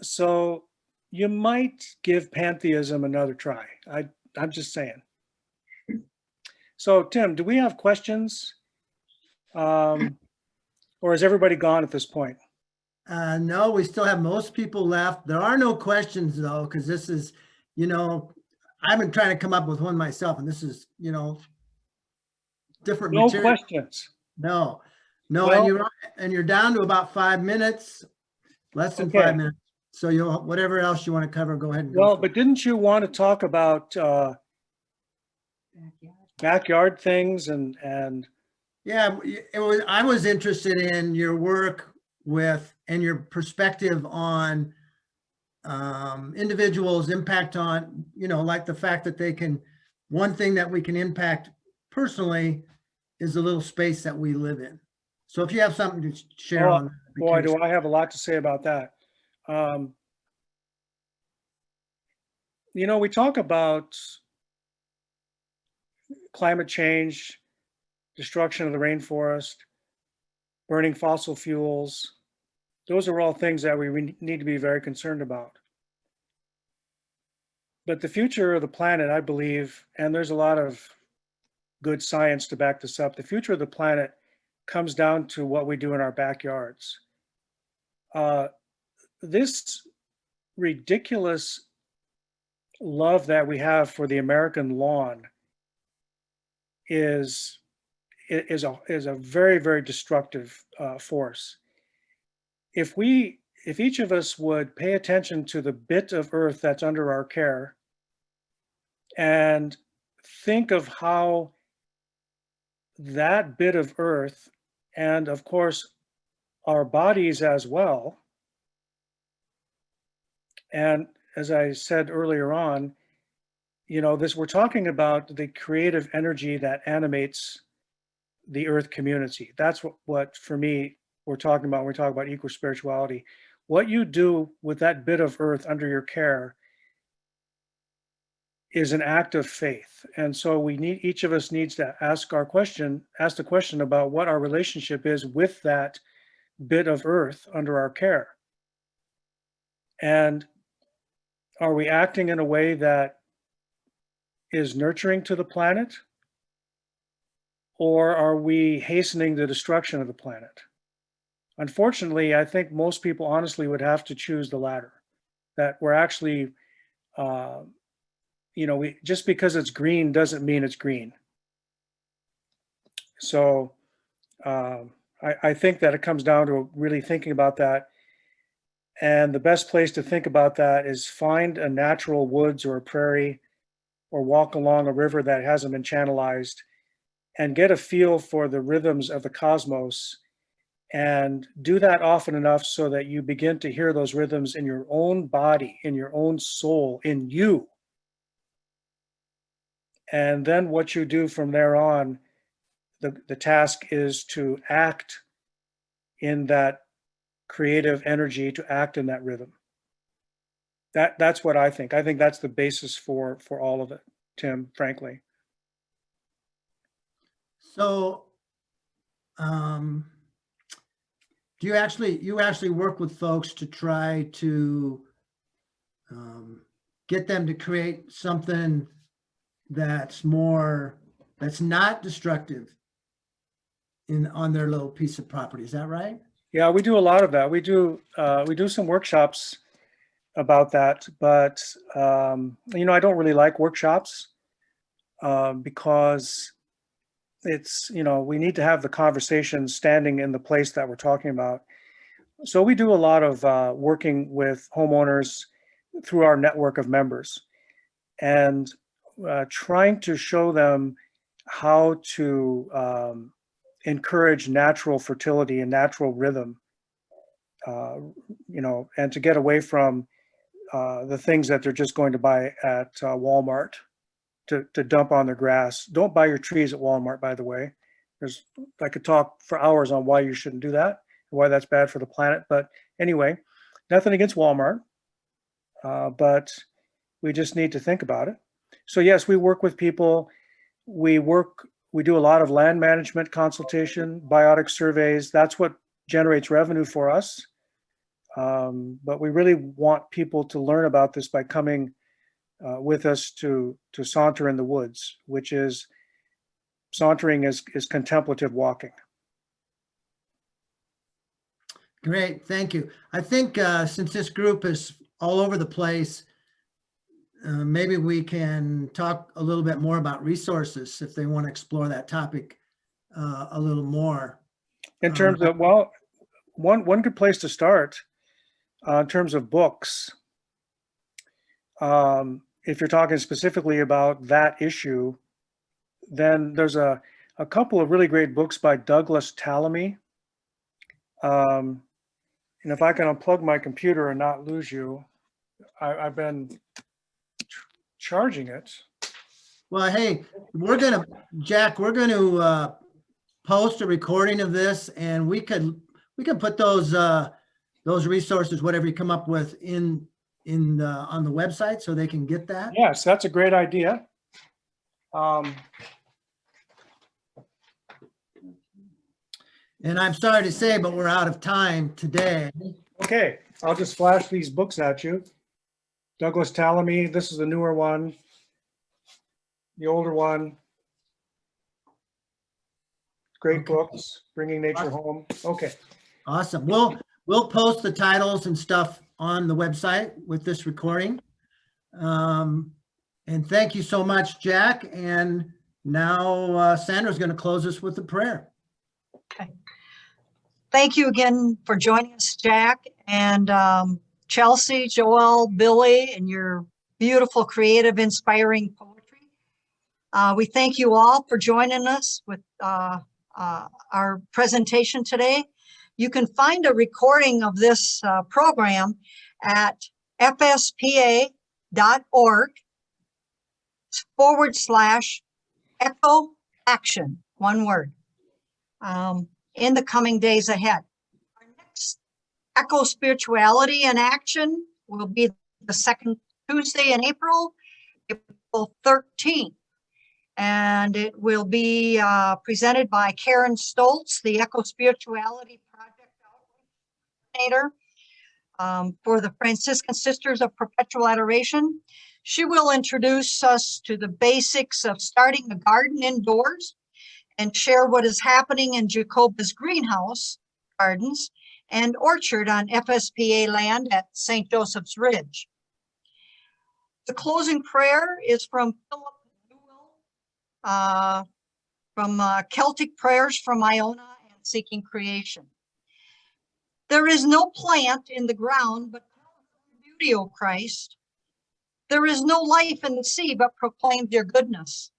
So you might give pantheism another try. I'm just saying. So Tim, do we have questions? Or is everybody gone at this point?
No, we still have most people left. There are no questions though, because this is, you know, I've been trying to come up with one myself, and this is, you know, different
No
material.
questions.
No, no,
Well,
and you're down to about 5 minutes, less than
Okay.
5 minutes. So you'll, whatever else you want to cover, go ahead and go.
Well,
for
but
it.
didn't you want to talk about backyard things and
Yeah, it was, I was interested in your work with, and your perspective on individuals' impact on, you know, like the fact that they can, one thing that we can impact personally is the little space that we live in. So if you have something to share
Oh,
on that, I'd be
boy, do
curious.
I have a lot to say about that. You know, we talk about climate change, destruction of the rainforest, burning fossil fuels. Those are all things that we need to be very concerned about. But the future of the planet, I believe, and there's a lot of good science to back this up, the future of the planet comes down to what we do in our backyards. This ridiculous love that we have for the American lawn is a very, very destructive force. If each of us would pay attention to the bit of earth that's under our care and think of how that bit of earth, and of course our bodies as well, and as I said earlier on, you know, we're talking about the creative energy that animates the earth community. That's what for me, we're talking about when we talk about eco-spirituality. What you do with that bit of earth under your care is an act of faith. And so each of us needs to ask the question about what our relationship is with that bit of earth under our care. And are we acting in a way that is nurturing to the planet? Or are we hastening the destruction of the planet? Unfortunately, I think most people honestly would have to choose the latter, that we're actually, you know, just because it's green doesn't mean it's green. So I think that it comes down to really thinking about that. And the best place to think about that is find a natural woods or a prairie, or walk along a river that hasn't been channelized, and get a feel for the rhythms of the cosmos, and do that often enough so that you begin to hear those rhythms in your own body, in your own soul, in you. And then what you do from there on the task is to act in that creative energy, to act in that rhythm. That's what I think. I think that's the basis for all of it, Tim, frankly.
So, do you actually work with folks to try to get them to create something that's not destructive on their little piece of property? Is that right?
Yeah, we do a lot of that. We do some workshops about that, but I don't really like workshops because it's, we need to have the conversation standing in the place that we're talking about. So we do a lot of working with homeowners through our network of members and trying to show them how to encourage natural fertility and natural rhythm, and to get away from the things that they're just going to buy at Walmart to dump on their grass. Don't buy your trees at Walmart, by the way. I could talk for hours on why you shouldn't do that, why that's bad for the planet. But anyway, nothing against Walmart, but we just need to think about it. So yes, we work with people. We do a lot of land management consultation, biotic surveys. That's what generates revenue for us. But we really want people to learn about this by coming with us to saunter in the woods, which is sauntering is contemplative walking.
Great, thank you. I think since this group is all over the place, maybe we can talk a little bit more about resources if they want to explore that topic a little more.
In terms of, well, one good place to start in terms of books, if you're talking specifically about that issue, then there's a couple of really great books by Douglas Tallamy. And if I can unplug my computer and not lose you, I've been charging it.
Well, hey, Jack, we're going to post a recording of this, and we can put those resources, whatever you come up with, on the website so they can get that.
Yes, that's a great idea.
And I'm sorry to say, but we're out of time today.
Okay, I'll just flash these books at you. Douglas Tallamy, this is the newer one. The older one. Great books, Bringing Nature Home. Okay.
Awesome. We'll post the titles and stuff on the website with this recording. And thank you so much, Jack. And now Sandra's going to close us with a prayer.
Okay. Thank you again for joining us, Jack, and Chelsea, Joel, Billy, and your beautiful, creative, inspiring poetry. We thank you all for joining us with our presentation today. You can find a recording of this program at fspa.org/Eco Action, one word, in the coming days ahead. Our next Eco Spirituality in Action will be the second Tuesday in April 13th. And it will be presented by Karen Stoltz, the Eco Spirituality Project Coordinator for the Franciscan Sisters of Perpetual Adoration. She will introduce us to the basics of starting a garden indoors and share what is happening in Jacoba's greenhouse gardens and orchard on FSPA land at St. Joseph's Ridge. The closing prayer is from Philip Newell, from Celtic Prayers from Iona and Seeking Creation. There is no plant in the ground but tells the beauty, O Christ. There is no life in the sea but proclaims your goodness.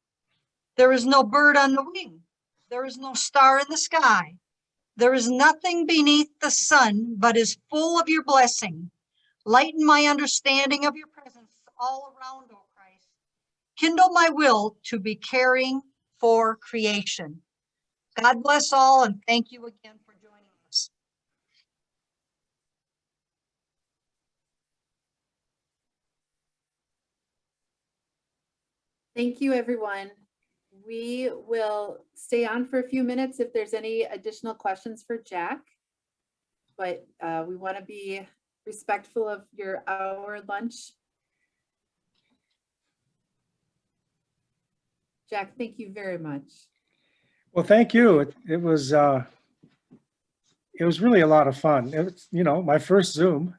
There is no bird on the wing. There is no star in the sky. There is nothing beneath the sun but is full of your blessing. Lighten my understanding of your presence all around, O Christ. Kindle my will to be caring for creation. God bless all, and thank you again for joining us.
Thank you, everyone. We will stay on for a few minutes if there's any additional questions for Jack. But we want to be respectful of your hour lunch. Jack, thank you very much.
Well, thank you. It was really a lot of fun. It was, my first Zoom.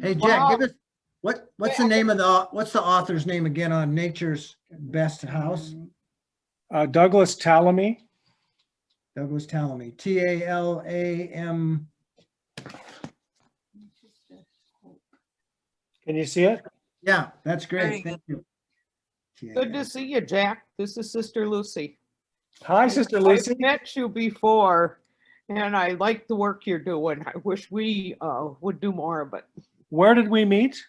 Hey, Jack, give
Wow.
us, what's the name of what's the author's name again on Nature's Best House?
Douglas Tallamy.
Douglas Tallamy, T-A-L-A-M.
Can you see it?
Yeah, that's
Very
great. Thank you.
Good to see you, Jack. This is Sister Lucy.
Hi, Sister Lucy.
I've met you before, and I like the work you're doing. I wish we would do more of it.
Where did we meet?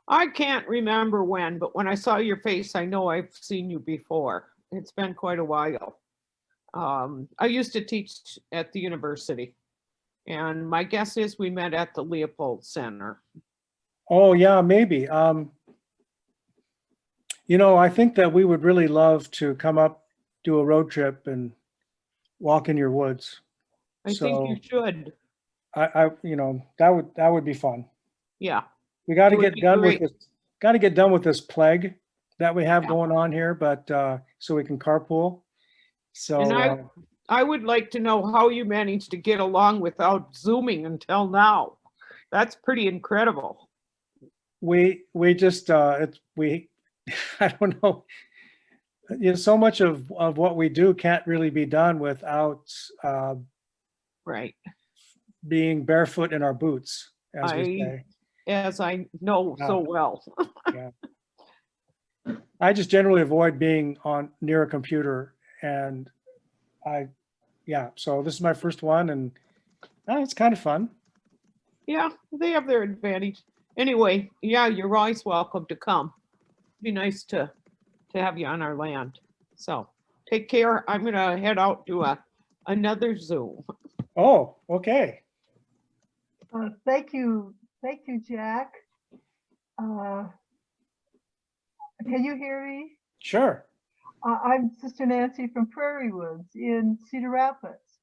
I can't remember when, but when I saw your face, I know I've seen you before. It's been quite a while. I used to teach at the university, and my guess is we met at the Leopold Center.
Oh, yeah, maybe. I think that we would really love to come up, do a road trip and walk in your woods.
I think you should.
That would be fun.
Yeah.
We got to
It would
get
be
done with
great.
this. Got to get done with this plague that we have
Yeah.
going on here, but so we can carpool. So
And I would like to know how you managed to get along without Zooming until now. That's pretty incredible.
we just I don't know. So much of what we do can't really be done without
Right.
being barefoot in our boots, as we
I
say.
As I know so well.
I just generally avoid being near a computer, and so this is my first one, and it's kind of fun.
Yeah, they have their advantage. Anyway, yeah, you're always welcome to come. Be nice to have you on our land. So take care. I'm gonna head out to another Zoom.
Oh, okay.
Thank you, Jack. Can you hear me?
Sure.
I'm Sister Nancy from Prairie Woods in Cedar Rapids,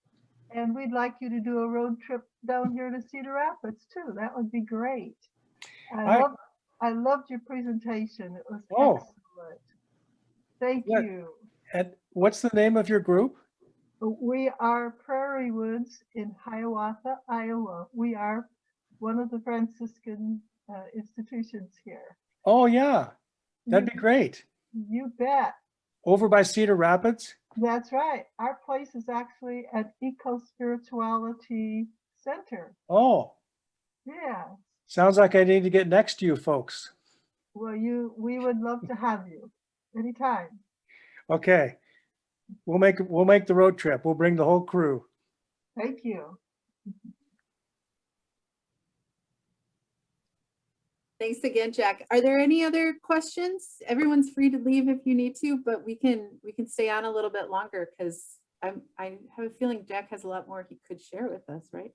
and we'd like you to do a road trip down here to Cedar Rapids too. That would be great. I loved your presentation. It was excellent. Thank you.
And what's the name of your group?
We are Prairie Woods in Hiawatha, Iowa. We are one of the Franciscan institutions here.
Oh, yeah. That'd be great.
You bet.
Over by Cedar Rapids?
That's right. Our place is actually an eco-spirituality center.
Oh.
Yeah.
Sounds like I need to get next to you folks.
Well, we would love to have you anytime.
Okay. We'll make the road trip. We'll bring the whole crew.
Thank you.
Thanks again, Jack. Are there any other questions? Everyone's free to leave if you need to, but we can stay on a little bit longer because I have a feeling Jack has a lot more he could share with us, right?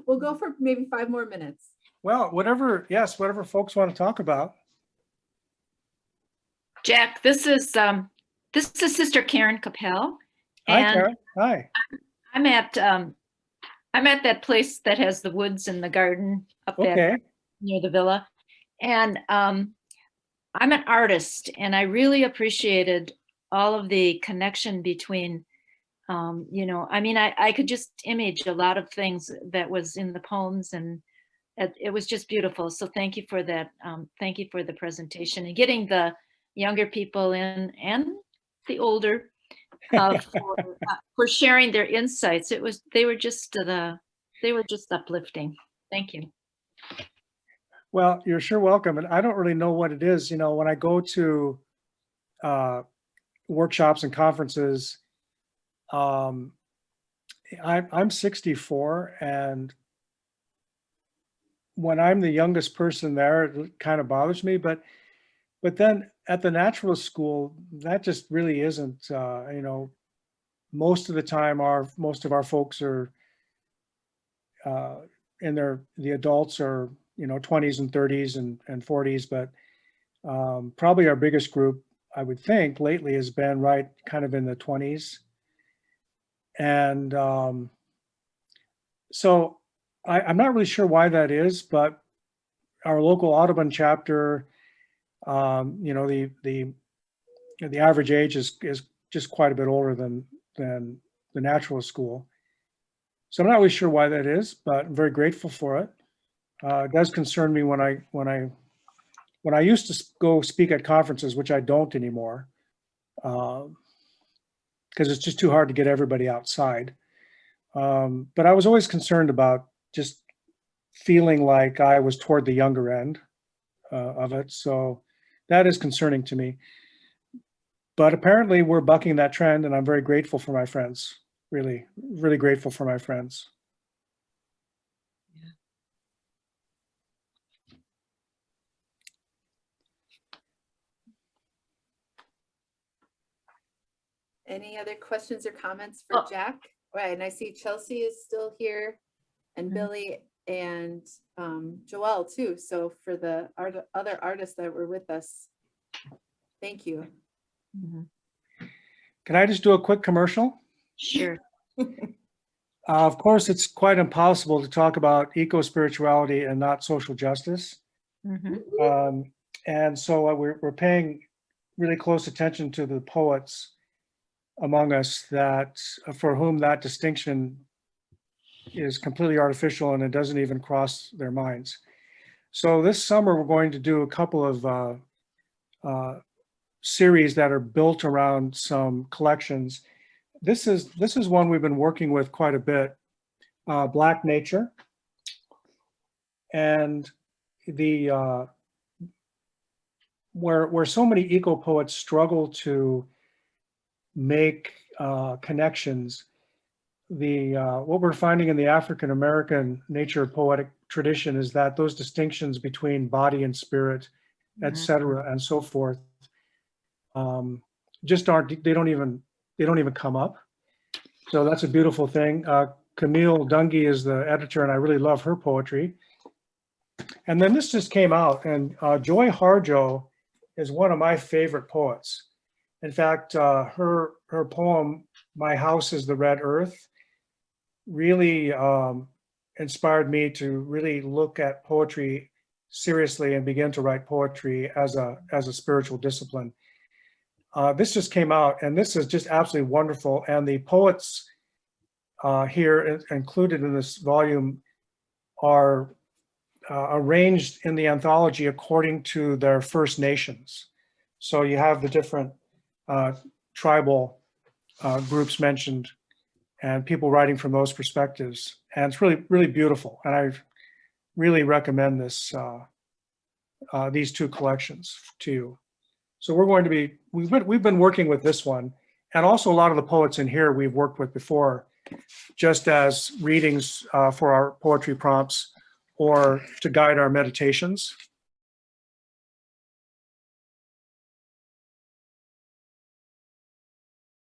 We'll go for maybe 5 more minutes.
Well, whatever folks want to talk about.
Jack, this is Sister Karen Capel.
Hi, Karen. Hi.
I'm at that place that has the woods and the garden up there near the villa. And I'm an artist, and I really appreciated all of the connection between, I could just image a lot of things that was in the poems, and it was just beautiful. So thank you for that. Thank you for the presentation and getting the younger people in and the older for sharing their insights. They were just uplifting. Thank you.
Well, you're sure welcome. And I don't really know what it is. When I go to workshops and conferences, I'm 64, and when I'm the youngest person there, it kind of bothers me. But But then at the naturalist school, that just really isn't, you know, most of the time most of our folks are the adults are, you know, 20s and 30s and 40s, but probably our biggest group, I would think, lately has been right kind of in the 20s. And so I'm not really sure why that is, but our local Audubon chapter, you know, the average age is just quite a bit older than the naturalist school. So I'm not really sure why that is, but I'm very grateful for it. It does concern me when I used to go speak at conferences, which I don't anymore, because it's just too hard to get everybody outside. But I was always concerned about just feeling like I was toward the younger end of it. So that is concerning to me. But apparently we're bucking that trend, and I'm very grateful for my friends. Really, really grateful for my friends.
Any other questions or comments for Jack? Right, and I see Chelsea is still here, and Billy and Joelle too. So for the other artists that were with us, thank you.
Can I just do a quick commercial?
Sure.
Of course, it's quite impossible to talk about eco-spirituality and not social justice. And so we're paying really close attention to the poets among us that for whom that distinction is completely artificial and it doesn't even cross their minds. So this summer, we're going to do a couple of series that are built around some collections. This is one we've been working with quite a bit, Black Nature. And the where so many eco-poets struggle to make connections, what we're finding in the African American nature poetic tradition is that those distinctions between body and spirit, et cetera, and so forth, just aren't, they don't even come up. So that's a beautiful thing. Camille Dungy is the editor, and I really love her poetry. And then this just came out, and Joy Harjo is one of my favorite poets. In fact, her poem, My House is the Red Earth, really inspired me to really look at poetry seriously and begin to write poetry as a spiritual discipline. This just came out, and this is just absolutely wonderful. And the poets here included in this volume are arranged in the anthology according to their First Nations. So you have the different tribal groups mentioned and people writing from those perspectives. And it's really, really beautiful. And I really recommend this, these two collections to you. So we're going to be, we've been working with this one, and also a lot of the poets in here we've worked with before, just as readings for our poetry prompts or to guide our meditations.